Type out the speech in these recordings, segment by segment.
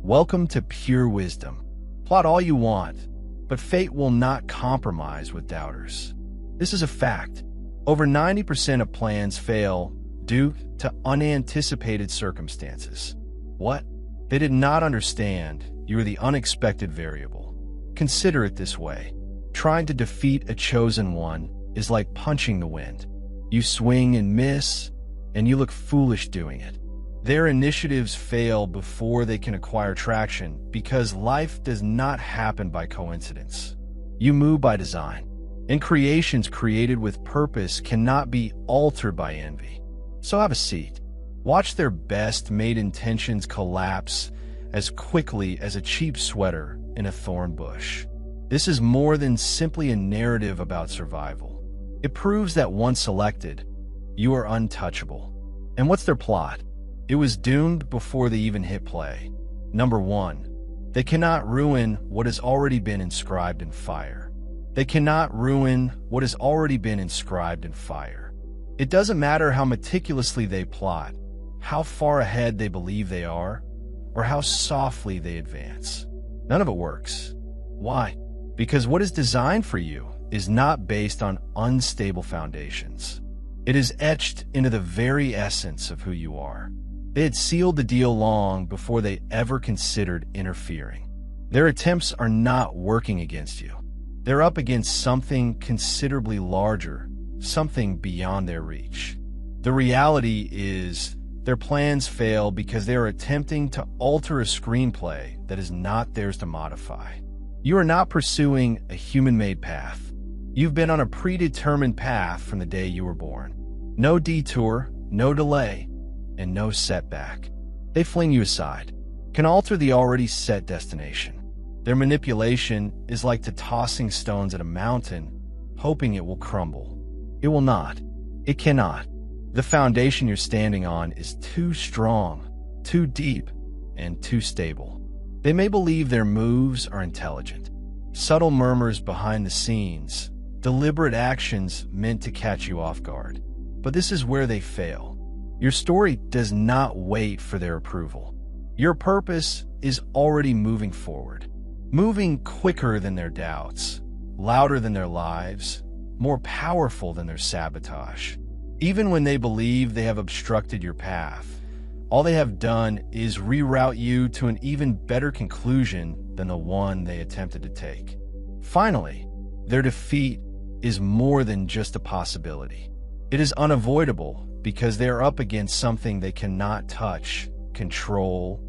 Welcome to pure wisdom. Plot all you want, but fate will not compromise with doubters. This is a fact. Over 90% of plans fail due to unanticipated circumstances. What? They did not understand you were the unexpected variable. Consider it this way. Trying to defeat a chosen one is like punching the wind. You swing and miss, and you look foolish doing it. Their initiatives fail before they can acquire traction because life does not happen by coincidence. You move by design, and creations created with purpose cannot be altered by envy. So have a seat. Watch their best-made intentions collapse as quickly as a cheap sweater in a thorn bush. This is more than simply a narrative about survival. It proves that once selected, you are untouchable. And what's their plot? It was doomed before they even hit play. Number 1, they cannot ruin what has already been inscribed in fire. They cannot ruin what has already been inscribed in fire. It doesn't matter how meticulously they plot, how far ahead they believe they are, or how softly they advance. None of it works. Why? Because what is designed for you is not based on unstable foundations. It is etched into the very essence of who you are. They had sealed the deal long before they ever considered interfering. Their attempts are not working against you. They're up against something considerably larger, something beyond their reach. The reality is, their plans fail because they are attempting to alter a screenplay that is not theirs to modify. You are not pursuing a human-made path. You've been on a predetermined path from the day you were born. No detour, no delay, and no setback. They fling you aside, can alter the already set destination. Their manipulation is like to tossing stones at a mountain, hoping it will crumble. It will not. It cannot. The foundation you're standing on is too strong, too deep, and too stable. They may believe their moves are intelligent. Subtle murmurs behind the scenes, deliberate actions meant to catch you off guard. But this is where they fail. Your story does not wait for their approval. Your purpose is already moving forward, moving quicker than their doubts, louder than their lives, more powerful than their sabotage. Even when they believe they have obstructed your path, all they have done is reroute you to an even better conclusion than the one they attempted to take. Finally, their defeat is more than just a possibility. It is unavoidable because they are up against something they cannot touch, control,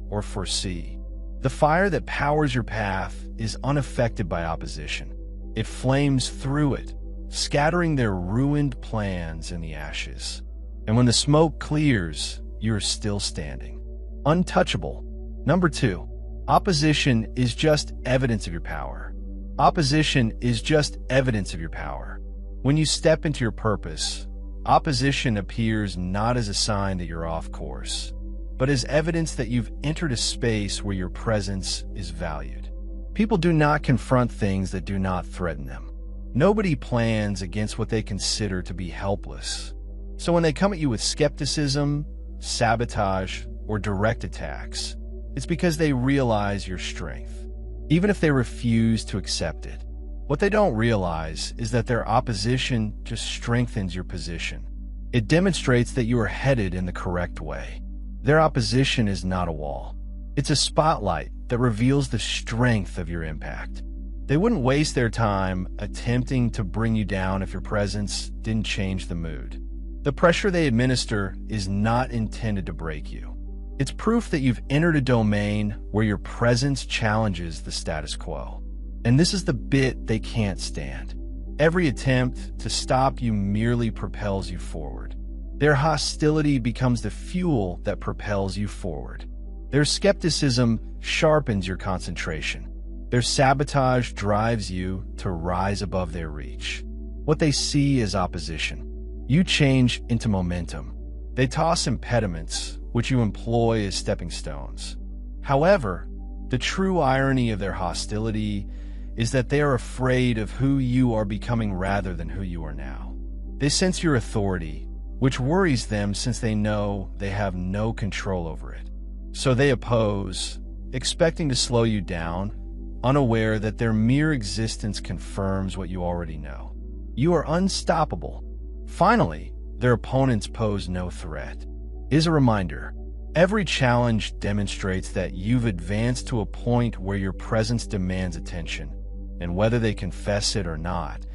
or foresee. The fire that powers your path is unaffected by opposition. It flames through it, scattering their ruined plans in the ashes. And when the smoke clears, you are still standing. Untouchable. Number 2, opposition is just evidence of your power. Opposition is just evidence of your power. When you step into your purpose, opposition appears not as a sign that you're off course, but as evidence that you've entered a space where your presence is valued. People do not confront things that do not threaten them. Nobody plans against what they consider to be helpless. So when they come at you with skepticism, sabotage, or direct attacks, it's because they realize your strength, even if they refuse to accept it. What they don't realize is that their opposition just strengthens your position. It demonstrates that you are headed in the correct way. Their opposition is not a wall. It's a spotlight that reveals the strength of your impact. They wouldn't waste their time attempting to bring you down if your presence didn't change the mood. The pressure they administer is not intended to break you. It's proof that you've entered a domain where your presence challenges the status quo. And this is the bit they can't stand. Every attempt to stop you merely propels you forward. Their hostility becomes the fuel that propels you forward. Their skepticism sharpens your concentration. Their sabotage drives you to rise above their reach. What they see is opposition. You change into momentum. They toss impediments, which you employ as stepping stones. However, the true irony of their hostility is that they are afraid of who you are becoming rather than who you are now. They sense your authority, which worries them since they know they have no control over it. So they oppose, expecting to slow you down, unaware that their mere existence confirms what you already know. You are unstoppable. Finally, their opponents pose no threat. Is a reminder. Every challenge demonstrates that you've advanced to a point where your presence demands attention, and whether they confess it or not,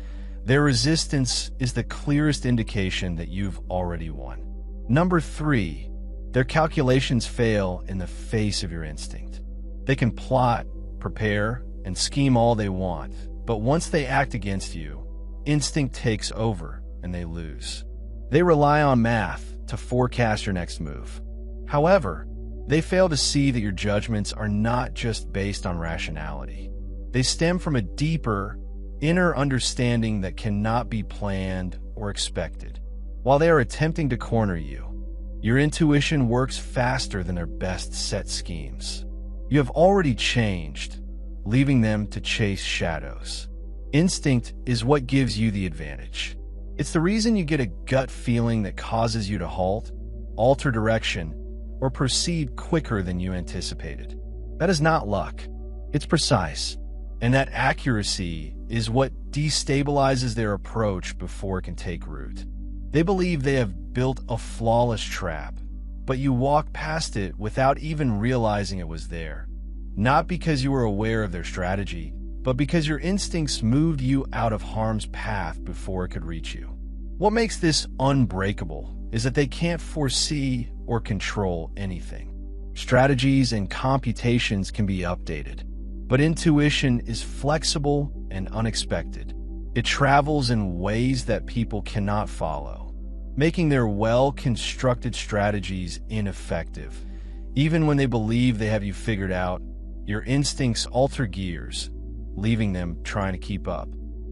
their resistance is the clearest indication that you've already won. Number 3, their calculations fail in the face of your instinct. They can plot, prepare, and scheme all they want, but once they act against you, instinct takes over and they lose. They rely on math to forecast your next move. However, they fail to see that your judgments are not just based on rationality. They stem from a deeper, inner understanding that cannot be planned or expected. While they are attempting to corner you, your intuition works faster than their best set schemes. You have already changed, leaving them to chase shadows. Instinct is what gives you the advantage. It's the reason you get a gut feeling that causes you to halt, alter direction, or proceed quicker than you anticipated. That is not luck. It's precise. And that accuracy is what destabilizes their approach before it can take root. They believe they have built a flawless trap, but you walk past it without even realizing it was there. Not because you were aware of their strategy, but because your instincts moved you out of harm's path before it could reach you. What makes this unbreakable is that they can't foresee or control anything. Strategies and computations can be updated, but intuition is flexible and unexpected. It travels in ways that people cannot follow, making their well-constructed strategies ineffective. Even when they believe they have you figured out, your instincts alter gears, leaving them trying to keep up.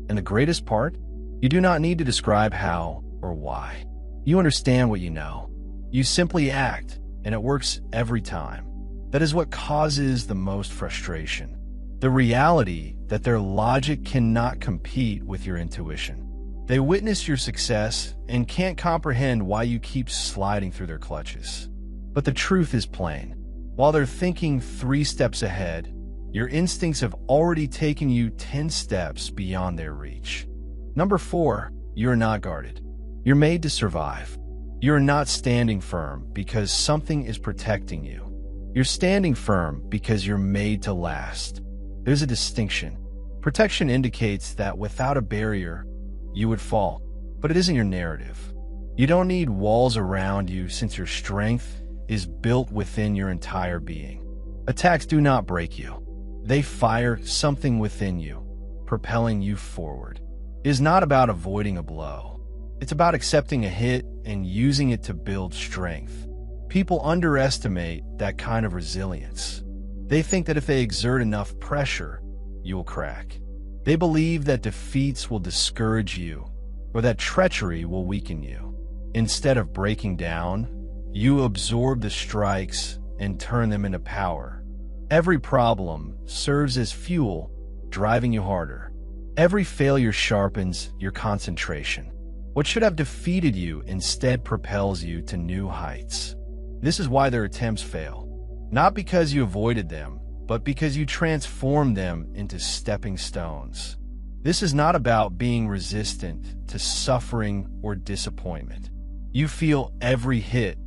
And the greatest part? You do not need to describe how or why. You understand what you know. You simply act, and it works every time. That is what causes the most frustration. The reality that their logic cannot compete with your intuition. They witness your success and can't comprehend why you keep sliding through their clutches. But the truth is plain. While they're thinking 3 steps ahead, your instincts have already taken you 10 steps beyond their reach. Number 4, you're not guarded. You're made to survive. You're not standing firm because something is protecting you. You're standing firm because you're made to last. There's a distinction. Protection indicates that without a barrier, you would fall. But it isn't your narrative. You don't need walls around you since your strength is built within your entire being. Attacks do not break you. They fire something within you, propelling you forward. It is not about avoiding a blow. It's about accepting a hit and using it to build strength. People underestimate that kind of resilience. They think that if they exert enough pressure, you will crack. They believe that defeats will discourage you or that treachery will weaken you. Instead of breaking down, you absorb the strikes and turn them into power. Every problem serves as fuel, driving you harder. Every failure sharpens your concentration. What should have defeated you instead propels you to new heights. This is why their attempts fail. Not because you avoided them, but because you transformed them into stepping stones. This is not about being resistant to suffering or disappointment. You feel every hit,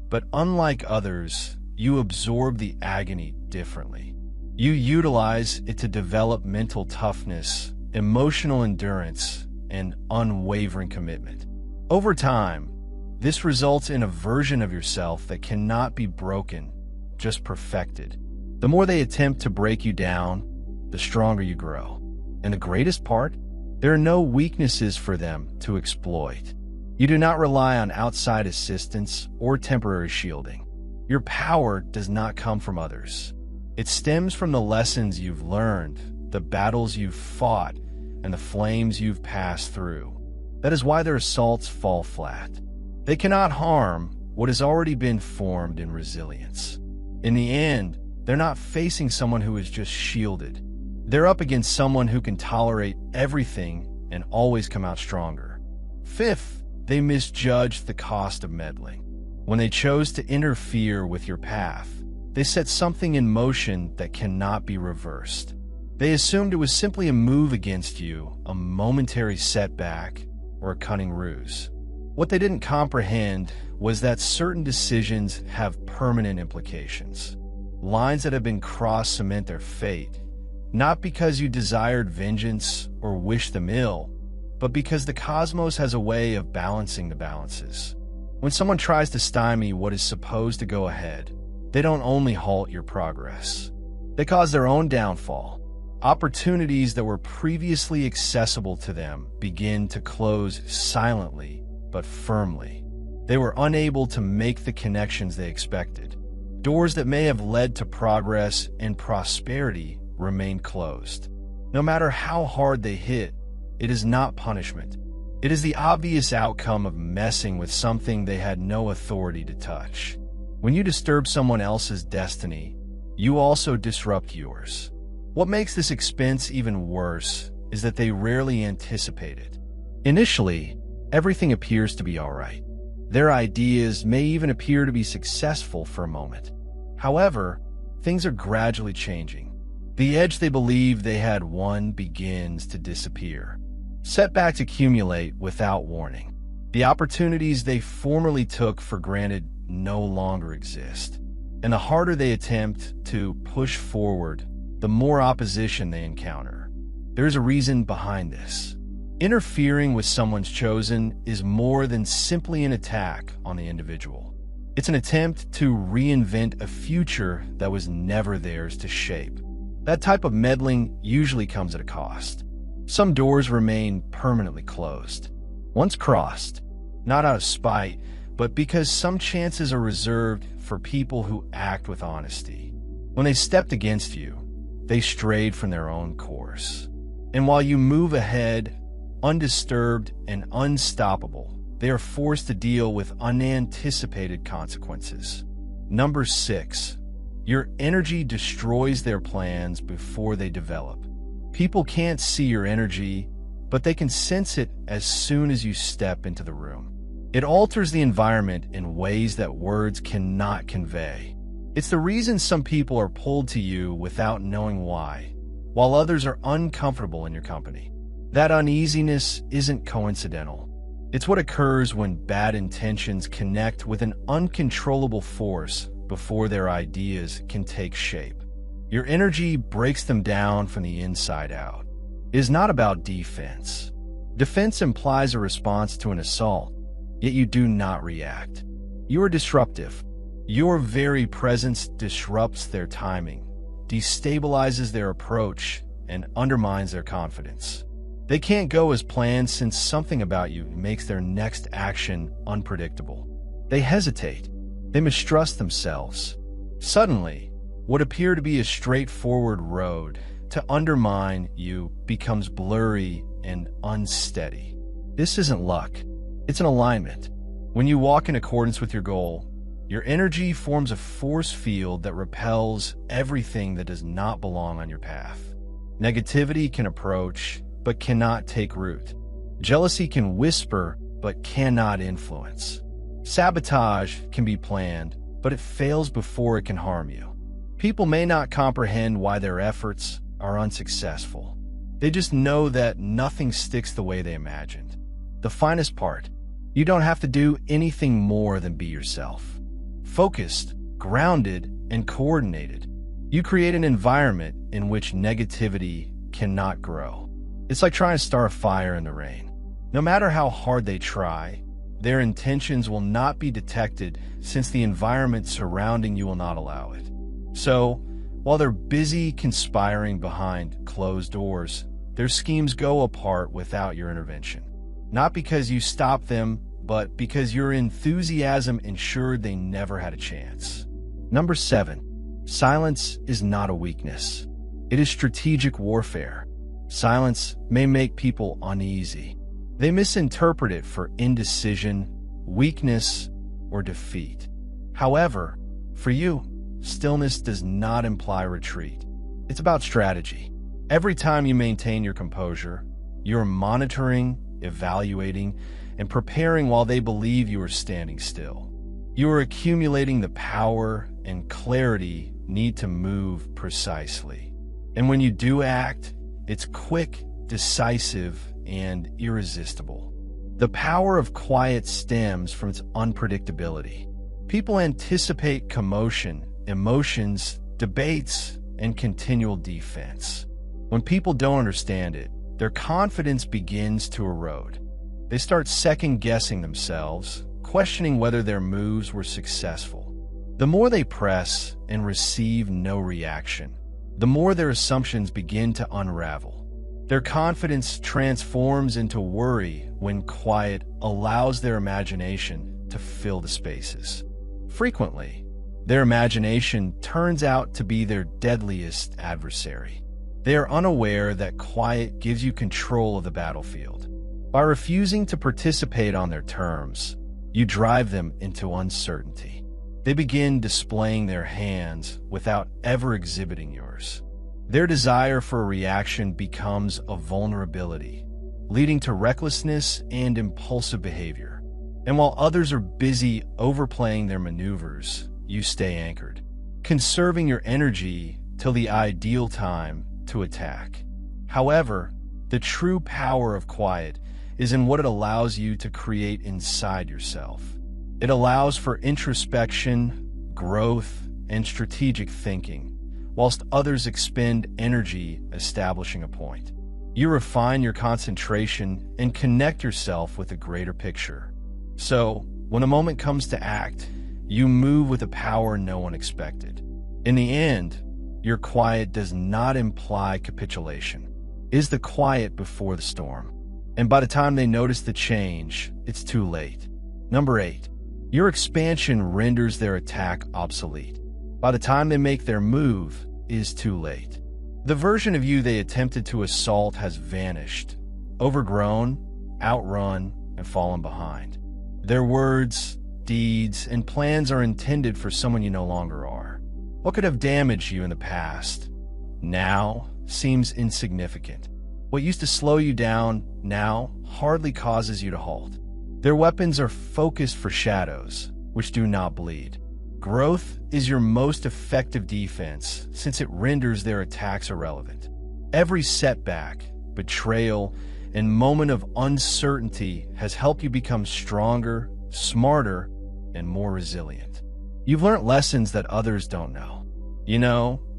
but unlike others, you absorb the agony differently. You utilize it to develop mental toughness, emotional endurance, and unwavering commitment. Over time, this results in a version of yourself that cannot be broken, just perfected. The more they attempt to break you down, the stronger you grow. And the greatest part? There are no weaknesses for them to exploit. You do not rely on outside assistance or temporary shielding. Your power does not come from others. It stems from the lessons you've learned, the battles you've fought, and the flames you've passed through. That is why their assaults fall flat. They cannot harm what has already been formed in resilience. In the end, they're not facing someone who is just shielded. They're up against someone who can tolerate everything and always come out stronger. Fifth, they misjudged the cost of meddling. When they chose to interfere with your path, They set something in motion that cannot be reversed. They assumed it was simply a move against you, a momentary setback, or a cunning ruse. What they didn't comprehend was that certain decisions have permanent implications. Lines that have been crossed cement their fate, not because you desired vengeance or wished them ill, but because the cosmos has a way of balancing the balances. When someone tries to stymie what is supposed to go ahead, they don't only halt your progress. They cause their own downfall. Opportunities that were previously accessible to them begin to close silently but firmly. They were unable to make the connections they expected. Doors that may have led to progress and prosperity remain closed. No matter how hard they hit, it is not punishment. It is the obvious outcome of messing with something they had no authority to touch. When you disturb someone else's destiny, you also disrupt yours. What makes this expense even worse is that they rarely anticipate it. Initially, everything appears to be all right. Their ideas may even appear to be successful for a moment. However, things are gradually changing. The edge they believed they had won begins to disappear. Setbacks accumulate without warning. The opportunities they formerly took for granted no longer exist. And the harder they attempt to push forward, the more opposition they encounter. There's a reason behind this. Interfering with someone's chosen is more than simply an attack on the individual. It's an attempt to reinvent a future that was never theirs to shape. That type of meddling usually comes at a cost. Some doors remain permanently closed. Once crossed, not out of spite, but because some chances are reserved for people who act with honesty. When they stepped against you, they strayed from their own course. And while you move ahead, undisturbed and unstoppable, they are forced to deal with unanticipated consequences. Number 6, your energy destroys their plans before they develop. People can't see your energy, but they can sense it as soon as you step into the room. It alters the environment in ways that words cannot convey. It's the reason some people are pulled to you without knowing why, while others are uncomfortable in your company. That uneasiness isn't coincidental. It's what occurs when bad intentions connect with an uncontrollable force before their ideas can take shape. Your energy breaks them down from the inside out. It is not about defense. Defense implies a response to an assault, yet you do not react. You are disruptive. Your very presence disrupts their timing, destabilizes their approach, and undermines their confidence. They can't go as planned since something about you makes their next action unpredictable. They hesitate. They mistrust themselves. Suddenly, what appeared to be a straightforward road to undermine you becomes blurry and unsteady. This isn't luck. It's an alignment. When you walk in accordance with your goal, your energy forms a force field that repels everything that does not belong on your path. Negativity can approach, but cannot take root. Jealousy can whisper, but cannot influence. Sabotage can be planned, but it fails before it can harm you. People may not comprehend why their efforts are unsuccessful. They just know that nothing sticks the way they imagined. The finest part, you don't have to do anything more than be yourself. Focused, grounded, and coordinated, you create an environment in which negativity cannot grow. It's like trying to start a fire in the rain. No matter how hard they try, their intentions will not be detected since the environment surrounding you will not allow it. So, while they're busy conspiring behind closed doors, their schemes go apart without your intervention. Not because you stopped them, but because your enthusiasm ensured they never had a chance. Number 7, silence is not a weakness. It is strategic warfare. Silence may make people uneasy. They misinterpret it for indecision, weakness, or defeat. However, for you, stillness does not imply retreat. It's about strategy. Every time you maintain your composure, you're monitoring, evaluating, and preparing while they believe you are standing still. You are accumulating the power and clarity need to move precisely. And when you do act, it's quick, decisive, and irresistible. The power of quiet stems from its unpredictability. People anticipate commotion, emotions, debates, and continual defense. When people don't understand it, their confidence begins to erode. They start second-guessing themselves, questioning whether their moves were successful. The more they press and receive no reaction, the more their assumptions begin to unravel. Their confidence transforms into worry when quiet allows their imagination to fill the spaces. Frequently, their imagination turns out to be their deadliest adversary. They are unaware that quiet gives you control of the battlefield. By refusing to participate on their terms, you drive them into uncertainty. They begin displaying their hands without ever exhibiting yours. Their desire for a reaction becomes a vulnerability, leading to recklessness and impulsive behavior. And while others are busy overplaying their maneuvers, you stay anchored, conserving your energy till the ideal time to attack. However, the true power of quiet is in what it allows you to create inside yourself. It allows for introspection, growth, and strategic thinking, whilst others expend energy establishing a point. You refine your concentration and connect yourself with a greater picture. So, when a moment comes to act, you move with a power no one expected. In the end, your quiet does not imply capitulation. It is the quiet before the storm. And by the time they notice the change, it's too late. Number 8. Your expansion renders their attack obsolete. By the time they make their move, it is too late. The version of you they attempted to assault has vanished, overgrown, outrun, and fallen behind. Their words, deeds, and plans are intended for someone you no longer are. What could have damaged you in the past now seems insignificant. What used to slow you down now hardly causes you to halt. Their weapons are focused for shadows, which do not bleed. Growth is your most effective defense since it renders their attacks irrelevant. Every setback, betrayal, and moment of uncertainty has helped you become stronger, smarter, and more resilient. You've learned lessons that others don't know.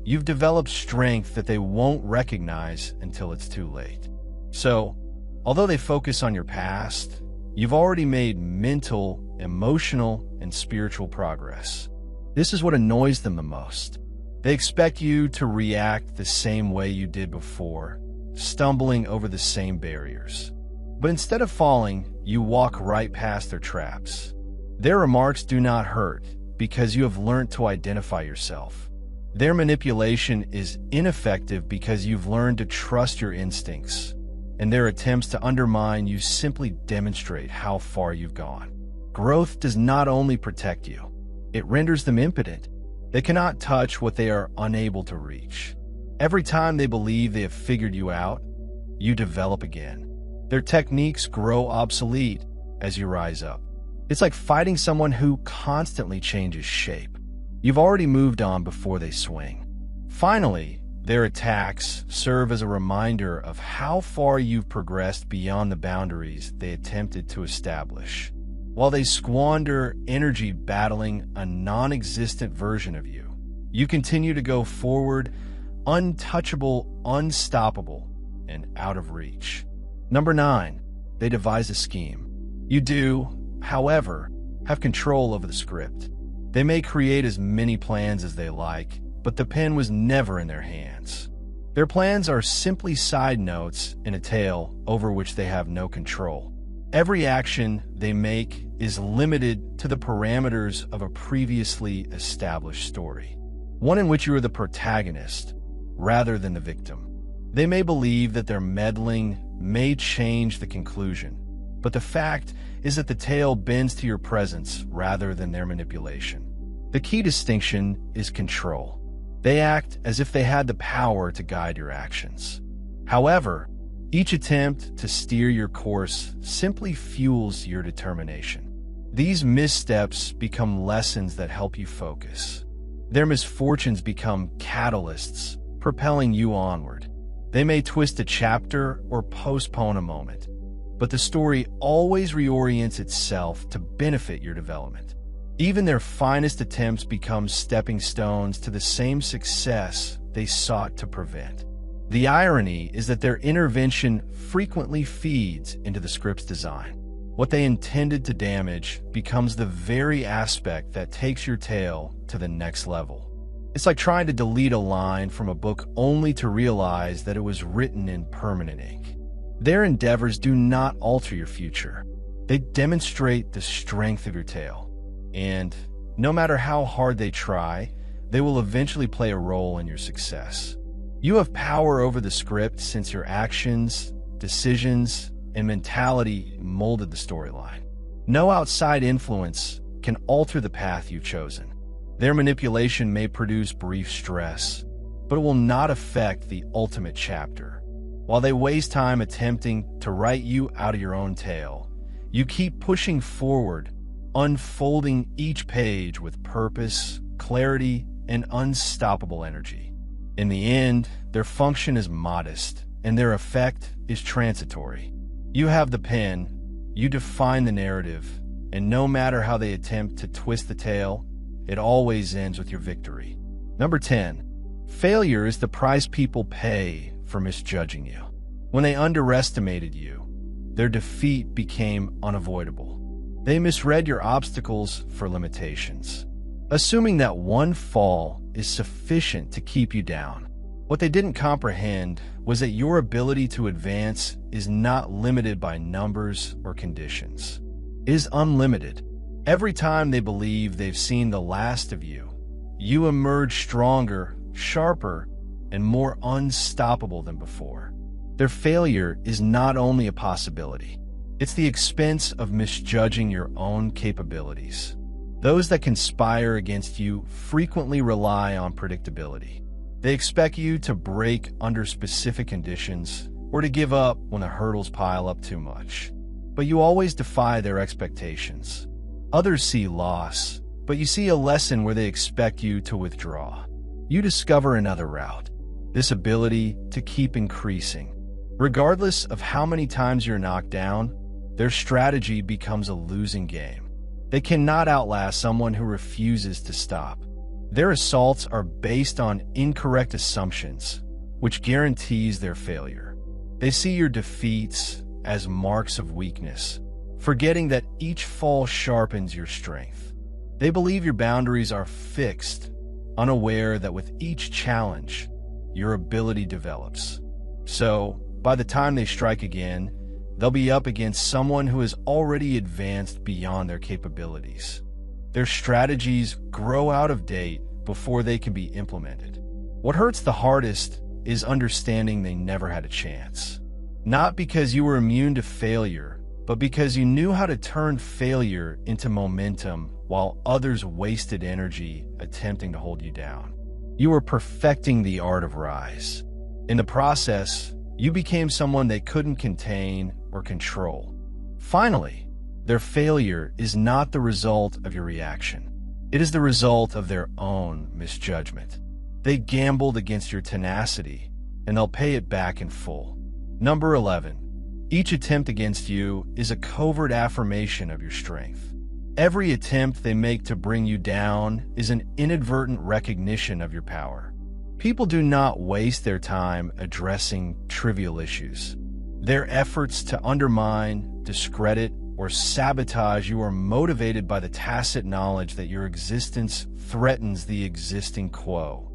You've developed strength that they won't recognize until it's too late. So, although they focus on your past, you've already made mental, emotional, and spiritual progress. This is what annoys them the most. They expect you to react the same way you did before, stumbling over the same barriers. But instead of falling, you walk right past their traps. Their remarks do not hurt because you have learned to identify yourself. Their manipulation is ineffective because you've learned to trust your instincts, and their attempts to undermine you simply demonstrate how far you've gone. Growth does not only protect you, it renders them impotent. They cannot touch what they are unable to reach. Every time they believe they have figured you out, you develop again. Their techniques grow obsolete as you rise up. It's like fighting someone who constantly changes shape. You've already moved on before they swing. Finally, their attacks serve as a reminder of how far you've progressed beyond the boundaries they attempted to establish. While they squander energy battling a non-existent version of you, you continue to go forward, untouchable, unstoppable, and out of reach. Number 9, they devise a scheme. You do, however, have control over the script. They may create as many plans as they like, but the pen was never in their hands. Their plans are simply side notes in a tale over which they have no control. Every action they make is limited to the parameters of a previously established story, one in which you are the protagonist rather than the victim. They may believe that their meddling may change the conclusion, but the fact is that the tale bends to your presence rather than their manipulation. The key distinction is control. They act as if they had the power to guide your actions. However, each attempt to steer your course simply fuels your determination. These missteps become lessons that help you focus. Their misfortunes become catalysts, propelling you onward. They may twist a chapter or postpone a moment, but the story always reorients itself to benefit your development. Even their finest attempts become stepping stones to the same success they sought to prevent. The irony is that their intervention frequently feeds into the script's design. What they intended to damage becomes the very aspect that takes your tale to the next level. It's like trying to delete a line from a book only to realize that it was written in permanent ink. Their endeavors do not alter your future. They demonstrate the strength of your tale. And no matter how hard they try, they will eventually play a role in your success. You have power over the script since your actions, decisions, and mentality molded the storyline. No outside influence can alter the path you've chosen. Their manipulation may produce brief stress, but it will not affect the ultimate chapter. While they waste time attempting to write you out of your own tale, you keep pushing forward, unfolding each page with purpose, clarity, and unstoppable energy. In the end, their function is modest, and their effect is transitory. You have the pen, you define the narrative, and no matter how they attempt to twist the tale, it always ends with your victory. Number 10. Failure is the price people pay for misjudging you. When they underestimated you, their defeat became unavoidable. They misread your obstacles for limitations, assuming that one fall is sufficient to keep you down. What they didn't comprehend was that your ability to advance is not limited by numbers or conditions. It is unlimited. Every time they believe they've seen the last of you, you emerge stronger, sharper, and more unstoppable than before. Their failure is not only a possibility, it's the expense of misjudging your own capabilities. Those that conspire against you frequently rely on predictability. They expect you to break under specific conditions or to give up when the hurdles pile up too much. But you always defy their expectations. Others see loss, but you see a lesson where they expect you to withdraw. You discover another route, this ability to keep increasing. Regardless of how many times you're knocked down, their strategy becomes a losing game. They cannot outlast someone who refuses to stop. Their assaults are based on incorrect assumptions, which guarantees their failure. They see your defeats as marks of weakness, forgetting that each fall sharpens your strength. They believe your boundaries are fixed, unaware that with each challenge, your ability develops. So, by the time they strike again, they'll be up against someone who has already advanced beyond their capabilities. Their strategies grow out of date before they can be implemented. What hurts the hardest is understanding they never had a chance. Not because you were immune to failure, but because you knew how to turn failure into momentum while others wasted energy attempting to hold you down. You were perfecting the art of rise. In the process, you became someone they couldn't contain or control. Finally, their failure is not the result of your reaction. It is the result of their own misjudgment. They gambled against your tenacity, and they'll pay it back in full. Number 11. Each attempt against you is a covert affirmation of your strength. Every attempt they make to bring you down is an inadvertent recognition of your power. People do not waste their time addressing trivial issues. Their efforts to undermine, discredit, or sabotage you are motivated by the tacit knowledge that your existence threatens the existing quo,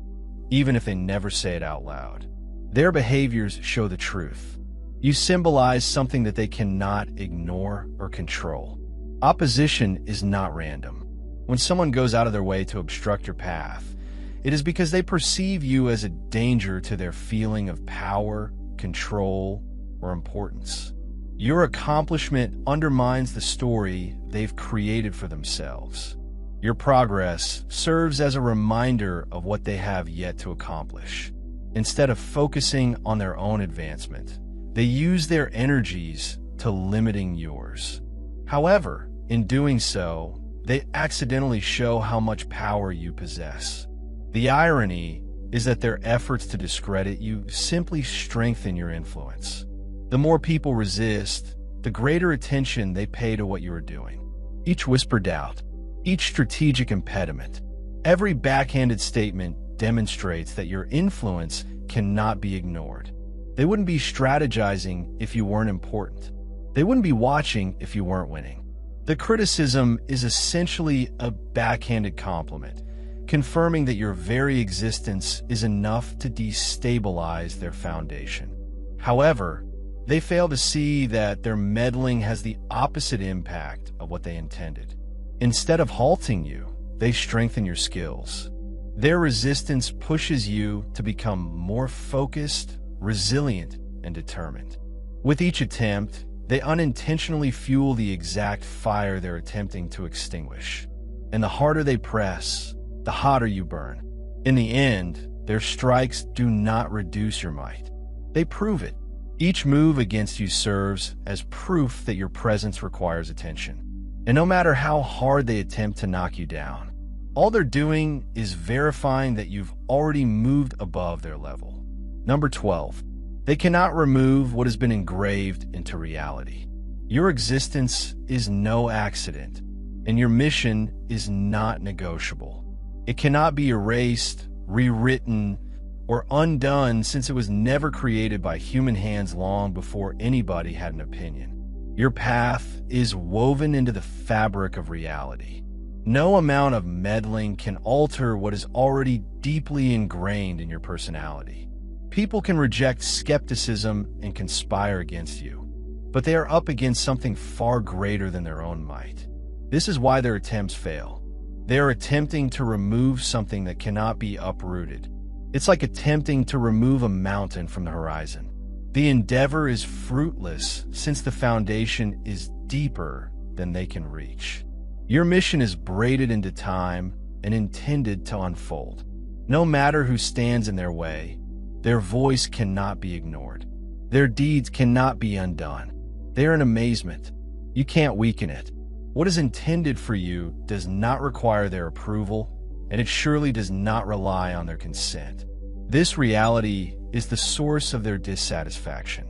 even if they never say it out loud. Their behaviors show the truth. You symbolize something that they cannot ignore or control. Opposition is not random. When someone goes out of their way to obstruct your path, it is because they perceive you as a danger to their feeling of power, control, or importance. Your accomplishment undermines the story they've created for themselves. Your progress serves as a reminder of what they have yet to accomplish. Instead of focusing on their own advancement, they use their energies to limiting yours. However, in doing so, they accidentally show how much power you possess. The irony is that their efforts to discredit you simply strengthen your influence. The more people resist, the greater attention they pay to what you are doing. Each whispered doubt, each strategic impediment, every backhanded statement demonstrates that your influence cannot be ignored. They wouldn't be strategizing if you weren't important. They wouldn't be watching if you weren't winning. The criticism is essentially a backhanded compliment, confirming that your very existence is enough to destabilize their foundation. However, they fail to see that their meddling has the opposite impact of what they intended. Instead of halting you, they strengthen your skills. Their resistance pushes you to become more focused, resilient, and determined. With each attempt, they unintentionally fuel the exact fire they're attempting to extinguish. And the harder they press, the hotter you burn. In the end, their strikes do not reduce your might. They prove it. Each move against you serves as proof that your presence requires attention. And no matter how hard they attempt to knock you down, all they're doing is verifying that you've already moved above their level. Number 12. They cannot remove what has been engraved into reality. Your existence is no accident, and your mission is not negotiable. It cannot be erased, rewritten, or undone since it was never created by human hands long before anybody had an opinion. Your path is woven into the fabric of reality. No amount of meddling can alter what is already deeply ingrained in your personality. People can reject skepticism and conspire against you, but they are up against something far greater than their own might. This is why their attempts fail. They are attempting to remove something that cannot be uprooted. It's like attempting to remove a mountain from the horizon. The endeavor is fruitless since the foundation is deeper than they can reach. Your mission is braided into time and intended to unfold. No matter who stands in their way, their voice cannot be ignored. Their deeds cannot be undone. They are an amazement. You can't weaken it. What is intended for you does not require their approval, and it surely does not rely on their consent. This reality is the source of their dissatisfaction.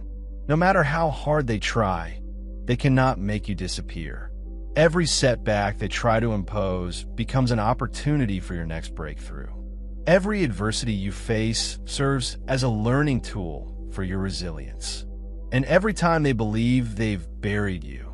No matter how hard they try, they cannot make you disappear. Every setback they try to impose becomes an opportunity for your next breakthrough. Every adversity you face serves as a learning tool for your resilience. And every time they believe they've buried you,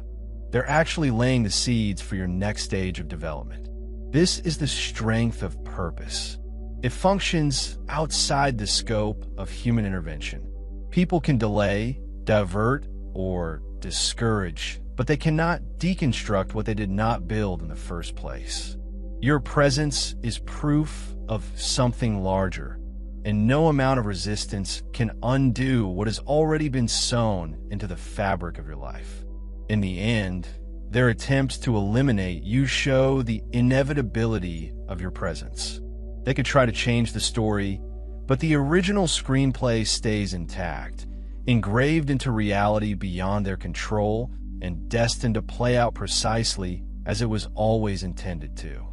they're actually laying the seeds for your next stage of development. This is the strength of purpose. It functions outside the scope of human intervention. People can delay, divert, or discourage, but they cannot deconstruct what they did not build in the first place. Your presence is proof of something larger, and no amount of resistance can undo what has already been sown into the fabric of your life. In the end, their attempts to eliminate you show the inevitability of your presence. They could try to change the story, but the original screenplay stays intact, engraved into reality beyond their control and destined to play out precisely as it was always intended to.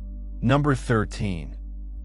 Number 13.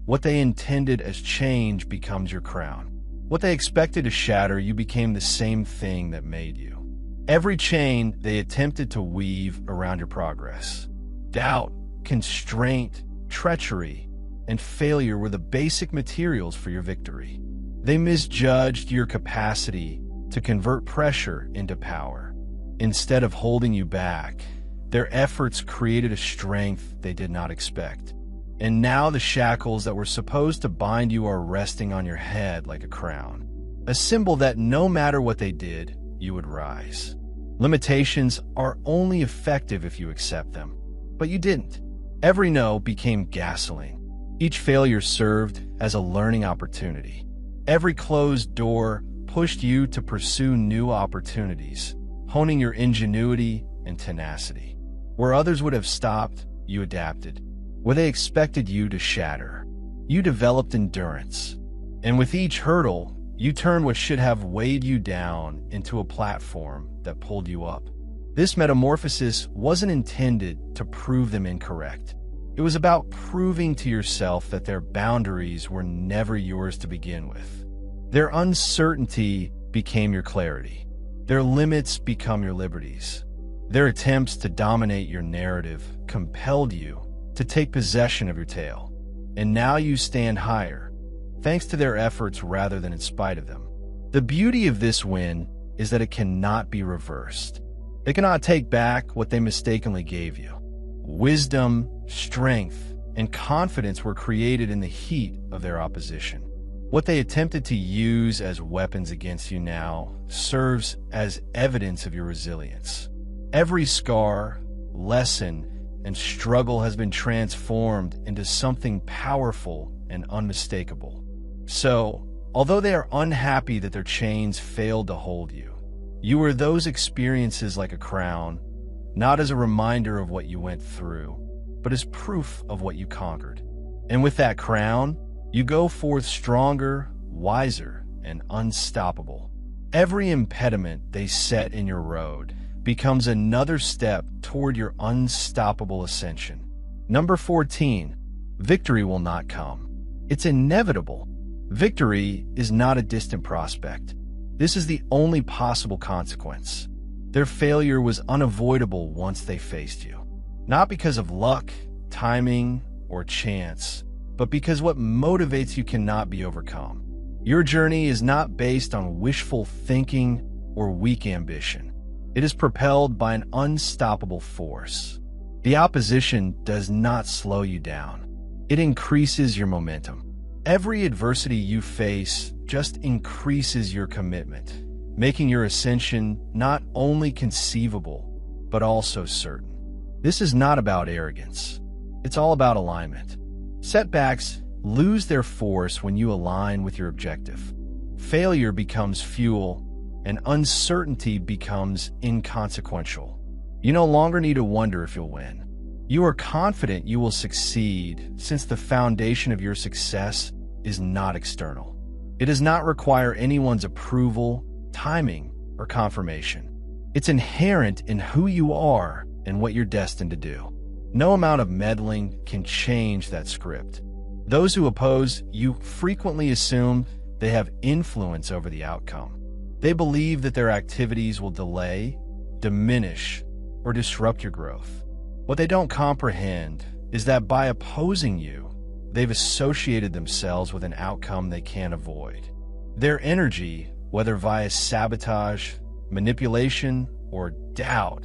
What they intended as change becomes your crown. What they expected to shatter, you became the same thing that made you. Every chain they attempted to weave around your progress. Doubt, constraint, treachery, and failure were the basic materials for your victory. They misjudged your capacity to convert pressure into power. Instead of holding you back, their efforts created a strength they did not expect. And now the shackles that were supposed to bind you are resting on your head like a crown, a symbol that no matter what they did, you would rise. Limitations are only effective if you accept them, but you didn't. Every no became gasoline. Each failure served as a learning opportunity. Every closed door pushed you to pursue new opportunities, honing your ingenuity and tenacity. Where others would have stopped, you adapted. Where they expected you to shatter, you developed endurance. And with each hurdle, you turned what should have weighed you down into a platform that pulled you up. This metamorphosis wasn't intended to prove them incorrect. It was about proving to yourself that their boundaries were never yours to begin with. Their uncertainty became your clarity. Their limits become your liberties. Their attempts to dominate your narrative compelled you to take possession of your tale. And now you stand higher, thanks to their efforts rather than in spite of them. The beauty of this win is that it cannot be reversed. They cannot take back what they mistakenly gave you. Wisdom, strength, and confidence were created in the heat of their opposition. What they attempted to use as weapons against you now serves as evidence of your resilience. Every scar, lesson, and struggle has been transformed into something powerful and unmistakable. So, although they are unhappy that their chains failed to hold you, you wear those experiences like a crown, not as a reminder of what you went through, but as proof of what you conquered. And with that crown, you go forth stronger, wiser, and unstoppable. Every impediment they set in your road becomes another step toward your unstoppable ascension. Number 14, victory will not come. It's inevitable. Victory is not a distant prospect. This is the only possible consequence. Their failure was unavoidable once they faced you. Not because of luck, timing, or chance, but because what motivates you cannot be overcome. Your journey is not based on wishful thinking or weak ambition. It is propelled by an unstoppable force. The opposition does not slow you down. It increases your momentum. Every adversity you face just increases your commitment, making your ascension not only conceivable, but also certain. This is not about arrogance. It's all about alignment. Setbacks lose their force when you align with your objective. Failure becomes fuel, and uncertainty becomes inconsequential. You no longer need to wonder if you'll win. You are confident you will succeed, since the foundation of your success is not external. It does not require anyone's approval, timing, or confirmation. It's inherent in who you are and what you're destined to do. No amount of meddling can change that script. Those who oppose you frequently assume they have influence over the outcome. They believe that their activities will delay, diminish, or disrupt your growth. What they don't comprehend is that by opposing you, they've associated themselves with an outcome they can't avoid. Their energy, whether via sabotage, manipulation, or doubt,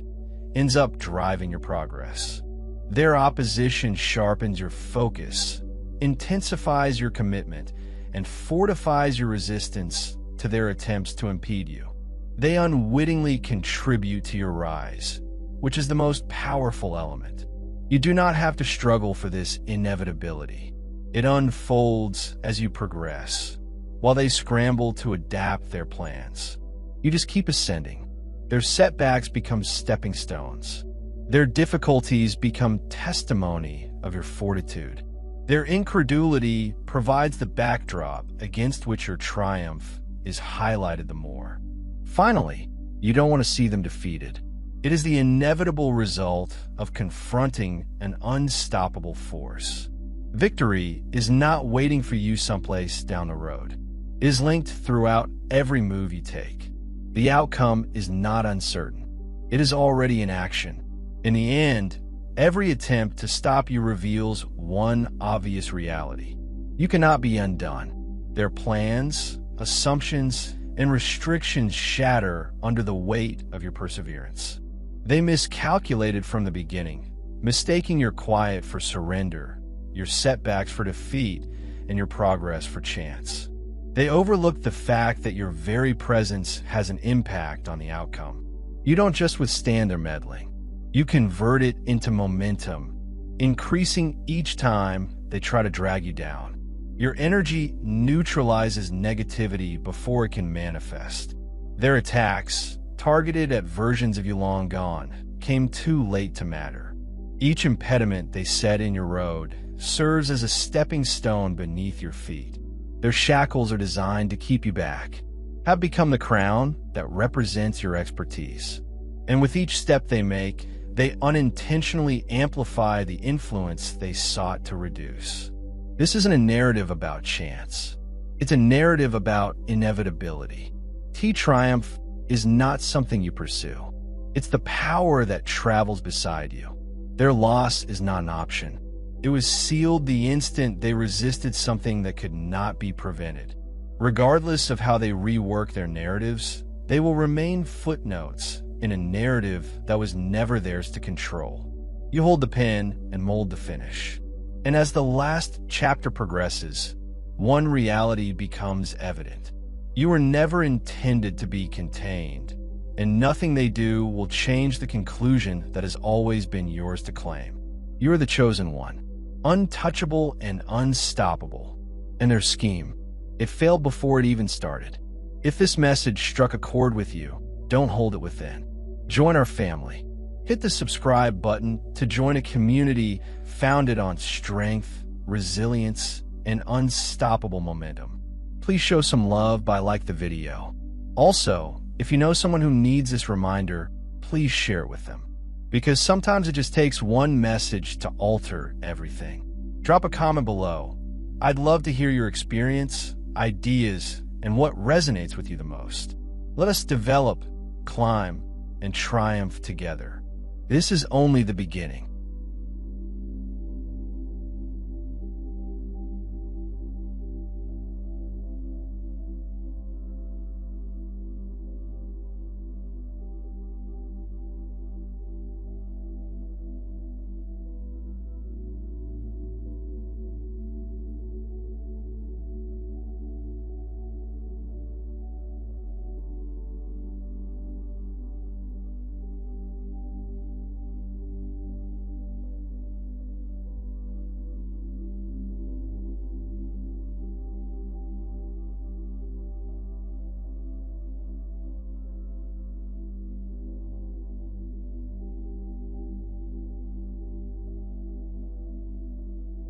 ends up driving your progress. Their opposition sharpens your focus, intensifies your commitment, and fortifies your resistance to their attempts to impede you. They unwittingly contribute to your rise, which is the most powerful element. You do not have to struggle for this inevitability. It unfolds as you progress, while they scramble to adapt their plans. You just keep ascending. Their setbacks become stepping stones. Their difficulties become testimony of your fortitude. Their incredulity provides the backdrop against which your triumph is highlighted the more. Finally, you don't want to see them defeated. It is the inevitable result of confronting an unstoppable force. Victory is not waiting for you someplace down the road. It is linked throughout every move you take. The outcome is not uncertain. It is already in action. In the end, every attempt to stop you reveals one obvious reality. You cannot be undone. Their plans, assumptions, and restrictions shatter under the weight of your perseverance. They miscalculated from the beginning, mistaking your quiet for surrender, your setbacks for defeat, and your progress for chance. They overlooked the fact that your very presence has an impact on the outcome. You don't just withstand their meddling. You convert it into momentum, increasing each time they try to drag you down. Your energy neutralizes negativity before it can manifest. Their attacks, targeted at versions of you long gone, came too late to matter. Each impediment they set in your road serves as a stepping stone beneath your feet. Their shackles are designed to keep you back, have become the crown that represents your expertise. And with each step they make, they unintentionally amplify the influence they sought to reduce. This isn't a narrative about chance. It's a narrative about inevitability. Triumph is not something you pursue. It's the power that travels beside you. Their loss is not an option. It was sealed the instant they resisted something that could not be prevented. Regardless of how they rework their narratives, they will remain footnotes in a narrative that was never theirs to control. You hold the pen and mold the finish. And as the last chapter progresses, one reality becomes evident. You were never intended to be contained, and nothing they do will change the conclusion that has always been yours to claim. You are the chosen one, untouchable and unstoppable. And their scheme, it failed before it even started. If this message struck a chord with you, don't hold it within. Join our family. Hit the subscribe button to join a community founded on strength, resilience, and unstoppable momentum. Please show some love by liking the video. Also, if you know someone who needs this reminder, please share it with them. Because sometimes it just takes one message to alter everything. Drop a comment below. I'd love to hear your experience, ideas, and what resonates with you the most. Let us develop, climb, and triumph together. This is only the beginning.